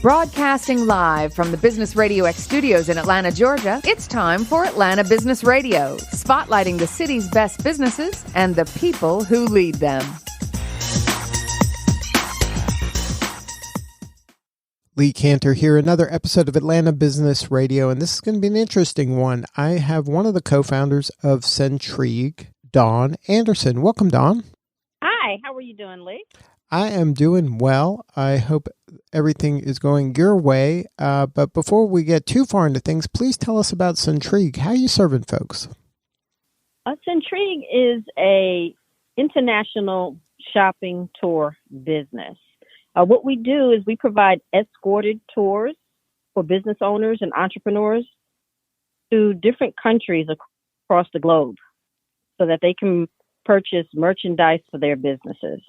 Broadcasting live from the Business RadioX studios in Atlanta, Georgia, it's time for Atlanta Business Radio, spotlighting the city's best businesses and the people who lead them. Lee Cantor here, another episode of Atlanta Business Radio, and this is going to be an interesting one. I have one of the co-founders of Sentrigue, Dawn Anderson. Welcome, Dawn. Hi, how are you doing, Lee? I am doing well. I hope everything is going your way. But before we get too far into things, please tell us about Sentrigue. How are you serving folks? Sentrigue is a international shopping tour business. What we do is we provide escorted tours for business owners and entrepreneurs to different countries across the globe so that they can purchase merchandise for their businesses.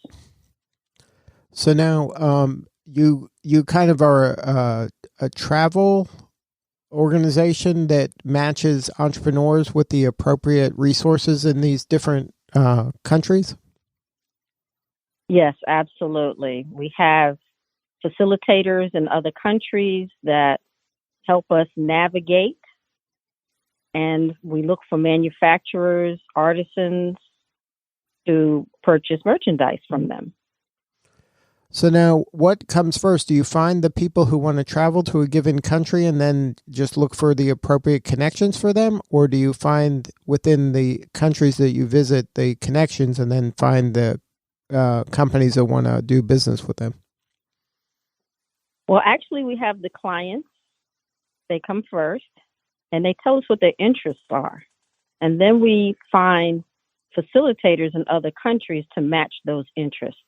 So now you kind of are a travel organization that matches entrepreneurs with the appropriate resources in these different countries? Yes, absolutely. We have facilitators in other countries that help us navigate, and we look for manufacturers, artisans to purchase merchandise from them. So now what comes first? Do you find the people who want to travel to a given country and then just look for the appropriate connections for them? Or do you find within the countries that you visit the connections and then find the companies that want to do business with them? Well, actually, we have the clients. They come first and they tell us what their interests are. And then we find facilitators in other countries to match those interests.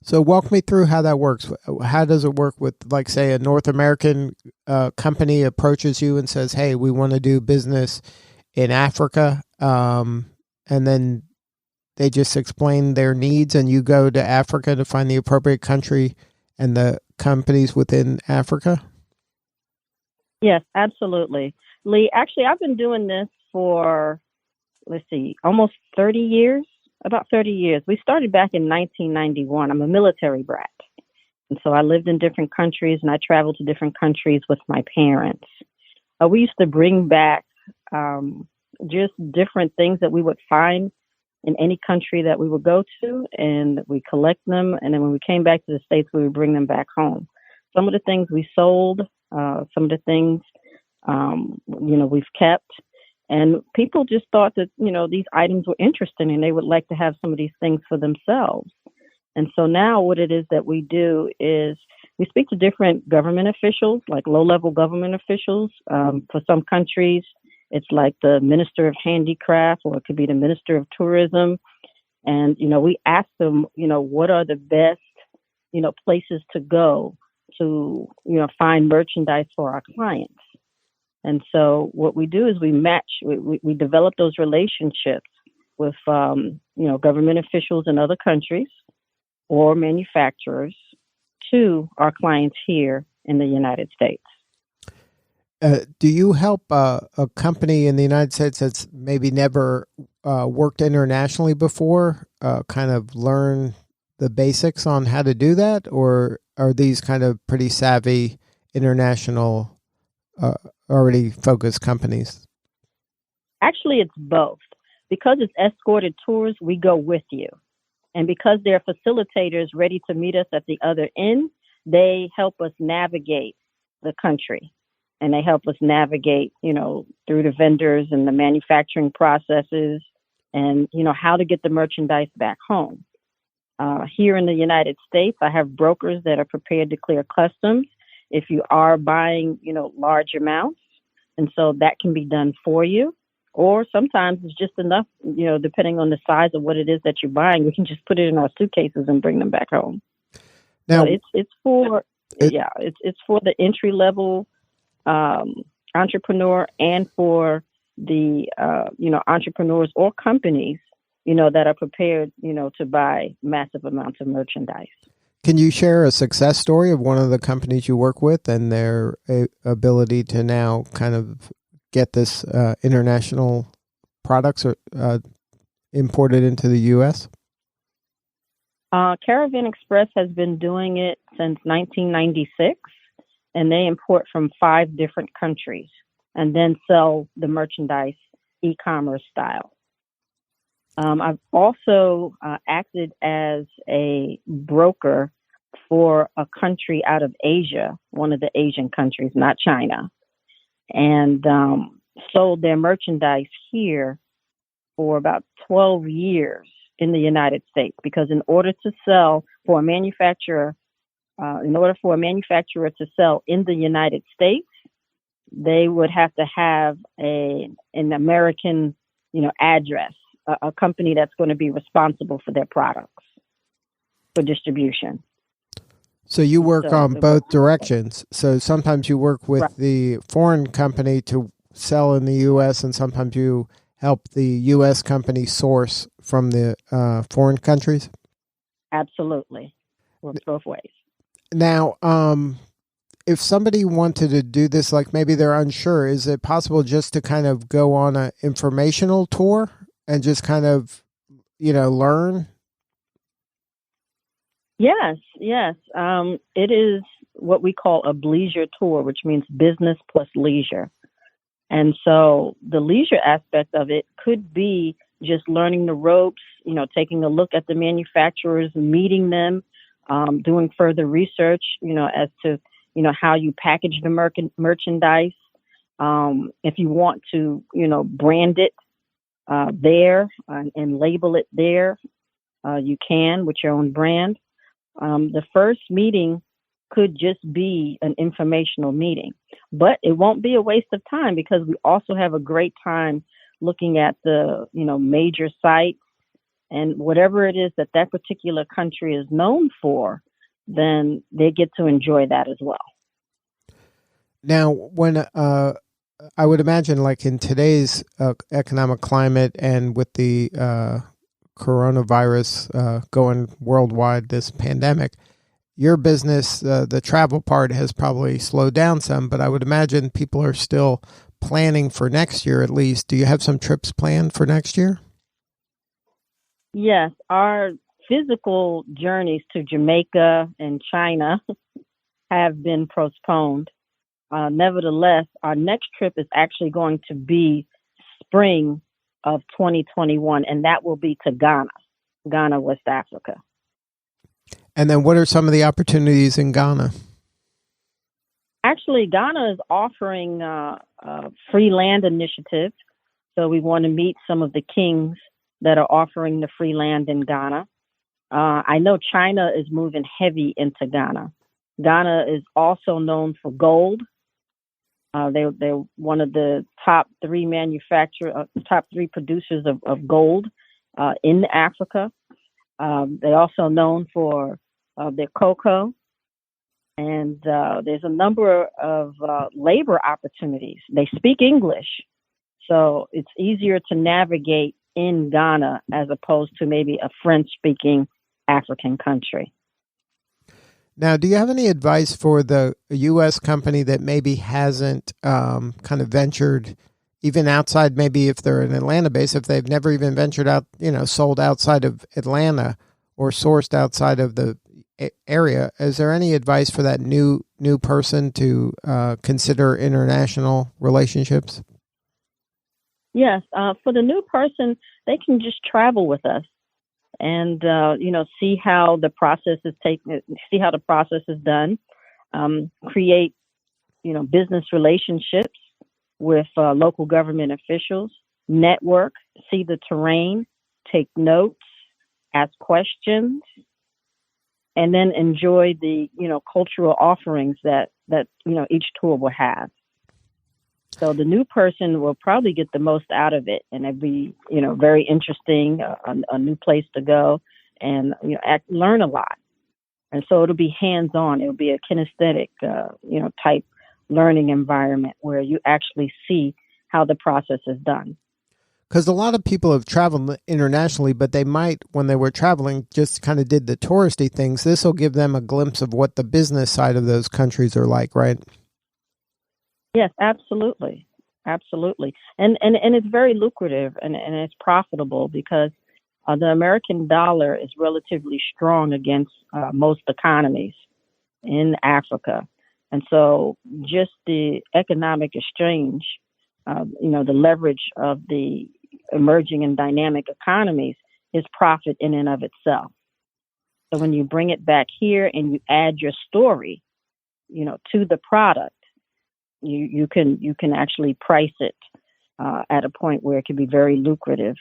So walk me through how that works. How does it work with, like, say, a North American company approaches you and says, hey, we want to do business in Africa, and then they just explain their needs and you go to Africa to find the appropriate country and the companies within Africa? Yes, absolutely. Lee, actually, I've been doing this for, almost 30 years. About 30 years. We started back in 1991. I'm a military brat. And so I lived in different countries and I traveled to different countries with my parents. We used to bring back just different things that we would find in any country that we would go to, and we collect them. And then when we came back to the States, we would bring them back home. Some of the things we sold, some of the things, we've kept. And people just thought that, these items were interesting and they would like to have some of these things for themselves. And so now what it is that we do is we speak to different government officials, like low-level government officials. For some countries, it's like the Minister of Handicraft, or it could be the Minister of Tourism. And, we ask them, what are the best, places to go to, find merchandise for our clients. And so what we do is we develop those relationships with, government officials in other countries or manufacturers to our clients here in the United States. Do you help a company in the United States that's maybe never worked internationally before kind of learn the basics on how to do that? Or are these kind of pretty savvy international already focused companies? Actually, it's both. Because it's escorted tours, we go with you. And because there are facilitators ready to meet us at the other end, they help us navigate the country. And they help us navigate, through the vendors and the manufacturing processes and, how to get the merchandise back home. Here in the United States, I have brokers that are prepared to clear customs if you are buying, large amounts. And so that can be done for you. Or sometimes it's just enough, depending on the size of what it is that you're buying, we can just put it in our suitcases and bring them back home. Now, so it's for the entry level entrepreneur and for the entrepreneurs or companies, that are prepared, to buy massive amounts of merchandise. Can you share a success story of one of the companies you work with and their ability to now kind of get this international products imported into the U.S.? Caravan Express has been doing it since 1996. and they import from 5 different countries and then sell the merchandise e-commerce style. I've also acted as a broker for a country out of Asia, one of the Asian countries, not China, and sold their merchandise here for about 12 years in the United States. Because in order for a manufacturer to sell in the United States, they would have to have an American, address, a company that's going to be responsible for their products for distribution. So you work on both directions. So sometimes you work with the foreign company to sell in the U.S., and sometimes you help the U.S. company source from the foreign countries? Absolutely. Works both ways. Now, if somebody wanted to do this, like maybe they're unsure, is it possible just to kind of go on an informational tour and just kind of, learn? Yes. It is what we call a bleisure tour, which means business plus leisure. And so the leisure aspect of it could be just learning the ropes, taking a look at the manufacturers, meeting them, doing further research, as to, how you package the merchandise. If you want to, brand it there and label it there, you can with your own brand. The first meeting could just be an informational meeting, but it won't be a waste of time because we also have a great time looking at the, major sites and whatever it is that particular country is known for, then they get to enjoy that as well. Now, when I would imagine, like in today's economic climate and with the coronavirus going worldwide, this pandemic, your business, the travel part has probably slowed down some, but I would imagine people are still planning for next year at least. Do you have some trips planned for next year? Yes, our physical journeys to Jamaica and China have been postponed. Nevertheless, our next trip is actually going to be spring of 2021, and that will be to Ghana, West Africa. And then what are some of the opportunities in Ghana? Actually, Ghana is offering a free land initiative. So we want to meet some of the kings that are offering the free land in Ghana. I know China is moving heavy into Ghana. Ghana is also known for gold. They're one of the top 3 producers of gold in Africa. They're also known for their cocoa. And there's a number of labor opportunities. They speak English, so it's easier to navigate in Ghana as opposed to maybe a French-speaking African country. Now, do you have any advice for the U.S. company that maybe hasn't kind of ventured even outside, maybe if they're an Atlanta base, if they've never even ventured out, sold outside of Atlanta or sourced outside of the area? Is there any advice for that new person to consider international relationships? Yes. For the new person, they can just travel with us and, see how the process is done, create, business relationships with local government officials, network, see the terrain, take notes, ask questions, and then enjoy the, cultural offerings that each tour will have. So the new person will probably get the most out of it, and it'd be, very interesting, a new place to go, and learn a lot. And so it'll be hands-on. It'll be a kinesthetic, type learning environment where you actually see how the process is done. Because a lot of people have traveled internationally, but they might, when they were traveling, just kind of did the touristy things. This will give them a glimpse of what the business side of those countries are like, right? Yes, absolutely. Absolutely. And it's very lucrative and it's profitable because the American dollar is relatively strong against most economies in Africa. And so just the economic exchange, the leverage of the emerging and dynamic economies is profit in and of itself. So when you bring it back here and you add your story, to the product, you can actually price it at a point where it can be very lucrative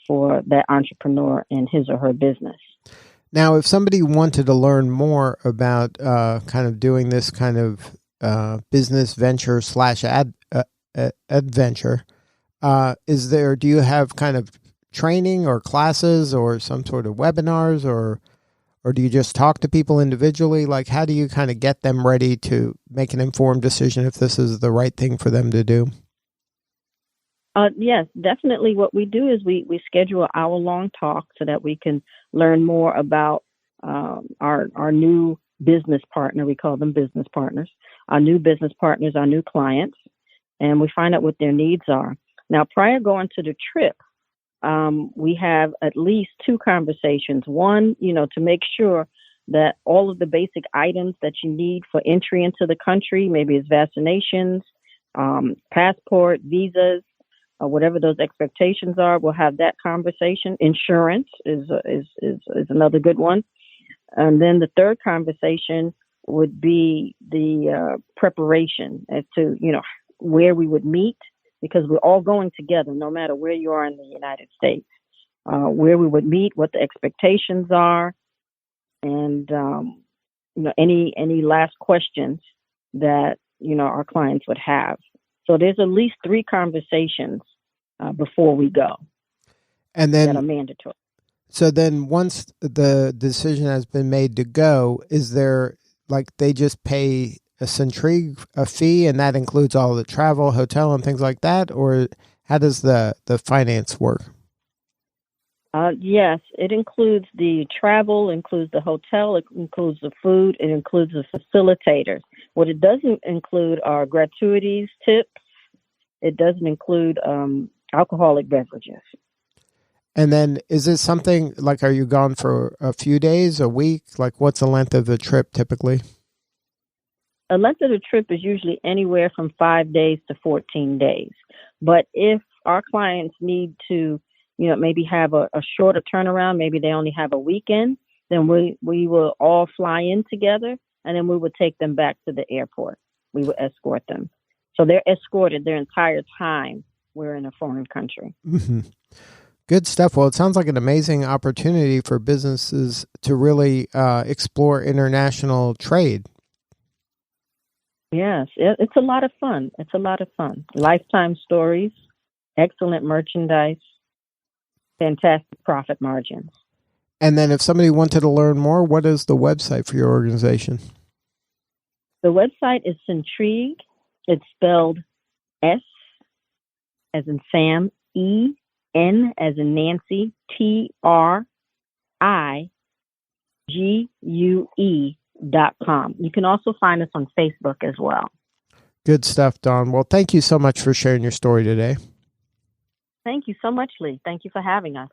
for that entrepreneur in his or her business. Now, if somebody wanted to learn more about kind of doing this kind of business venture / adventure, do you have kind of training or classes or some sort of webinars, or do you just talk to people individually? Like, how do you kind of get them ready to make an informed decision if this is the right thing for them to do? Yes, definitely. What we do is we schedule an hour-long talk so that we can learn more about our new business partner. We call them business partners, our new business partners, our new clients, and we find out what their needs are. Now, prior going to the trip, we have at least 2 conversations. One, to make sure that all of the basic items that you need for entry into the country, maybe it's vaccinations, passport, visas, whatever those expectations are, we'll have that conversation. Insurance is another good one. And then the third conversation would be the preparation as to, where we would meet, because we're all going together, no matter where you are in the United States, where we would meet, what the expectations are, and, any last questions that, our clients would have. So there's at least 3 conversations before we go, and then that are mandatory. So then once the decision has been made to go, is there, like, they just pay a Sentrigue a fee and that includes all the travel, hotel, and things like that? Or how does the finance work? Yes, it includes the travel, includes the hotel, it includes the food, it includes the facilitators. What it doesn't include are gratuities, tips. It doesn't include alcoholic beverages. And then is this something, like, are you gone for a few days, a week? Like, what's the length of the trip typically? The length of the trip is usually anywhere from 5 days to 14 days. But if our clients need to, maybe have a shorter turnaround, maybe they only have a weekend, then we will all fly in together, and then we would take them back to the airport. We would escort them. So they're escorted their entire time we're in a foreign country. Mm-hmm. Good stuff. Well, it sounds like an amazing opportunity for businesses to really explore international trade. Yes, it's a lot of fun. It's a lot of fun. Lifetime stories, excellent merchandise, fantastic profit margins. And then if somebody wanted to learn more, what is the website for your organization? The website is Sentrigue. It's spelled S as in Sam, E, N as in Nancy, TRIGUE.com. You can also find us on Facebook as well. Good stuff, Dawn. Well, thank you so much for sharing your story today. Thank you so much, Lee. Thank you for having us.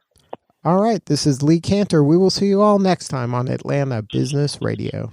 All right. This is Lee Cantor. We will see you all next time on Atlanta Business Radio.